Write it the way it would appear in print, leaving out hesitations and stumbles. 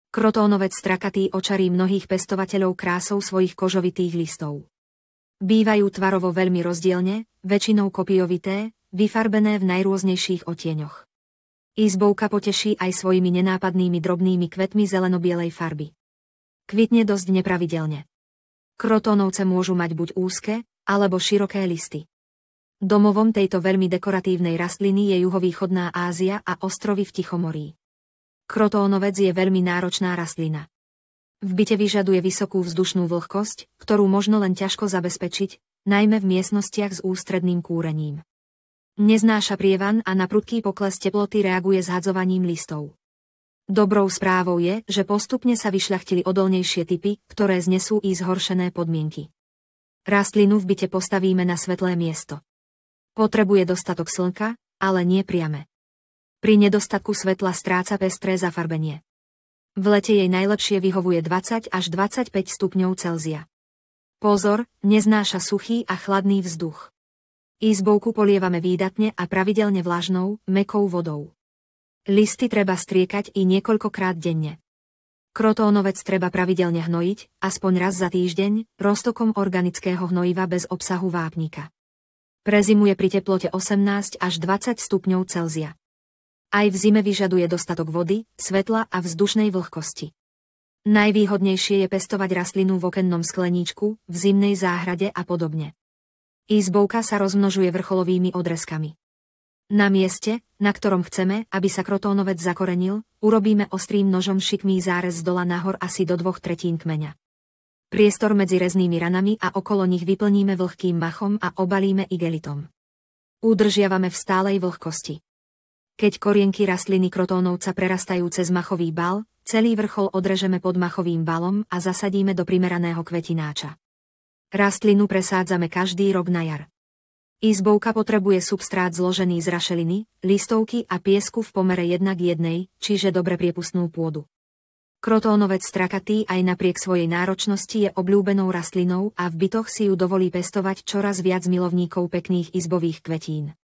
Krotónovec strakatý očarí mnohých pestovateľov krásou svojich kožovitých listov. Bývajú tvarovo veľmi rozdielne, väčšinou kopiovité, vyfarbené v najrôznejších odtieňoch. Izbovka poteší aj svojimi nenápadnými drobnými kvetmi zelenobielej farby. Kvitne dosť nepravidelne. Krotónovce môžu mať buď úzke, alebo široké listy. Domovom tejto veľmi dekoratívnej rastliny je juhovýchodná Ázia a ostrovy v Tichomorí. Krotónovec je veľmi náročná rastlina. V byte vyžaduje vysokú vzdušnú vlhkosť, ktorú možno len ťažko zabezpečiť, najmä v miestnostiach s ústredným kúrením. Neznáša prievan a na prudký pokles teploty reaguje zhadzovaním listov. Dobrou správou je, že postupne sa vyšľachtili odolnejšie typy, ktoré znesú i zhoršené podmienky. Rastlinu v byte postavíme na svetlé miesto. Potrebuje dostatok slnka, ale nie priame. Pri nedostatku svetla stráca pestré zafarbenie. V lete jej najlepšie vyhovuje 20 až 25 stupňov Celzia. Pozor, neznáša suchý a chladný vzduch. Izbovku polievame výdatne a pravidelne vlažnou, mäkkou vodou. Listy treba striekať i niekoľkokrát denne. Krotónovec treba pravidelne hnojiť, aspoň raz za týždeň, roztokom organického hnojiva bez obsahu vápnika. Prezimuje pri teplote 18 až 20 stupňov Celzia. Aj v zime vyžaduje dostatok vody, svetla a vzdušnej vlhkosti. Najvýhodnejšie je pestovať rastlinu v okennom skleníčku, v zimnej záhrade a podobne. Izbovka sa rozmnožuje vrcholovými odrezkami. Na mieste, na ktorom chceme, aby sa krotónovec zakorenil, urobíme ostrým nožom šikmý zárez z dola nahor asi do 2/3 kmeňa. Priestor medzi reznými ranami a okolo nich vyplníme vlhkým machom a obalíme igelitom. Udržiavame v stálej vlhkosti. Keď korienky rastliny krotónovca prerastajú cez machový bal, celý vrchol odrežeme pod machovým balom a zasadíme do primeraného kvetináča. Rastlinu presádzame každý rok na jar. Izbovka potrebuje substrát zložený z rašeliny, listovky a piesku v pomere 1:1, čiže dobre priepustnú pôdu. Krotónovec strakatý aj napriek svojej náročnosti je obľúbenou rastlinou a v bytoch si ju dovolí pestovať čoraz viac milovníkov pekných izbových kvetín.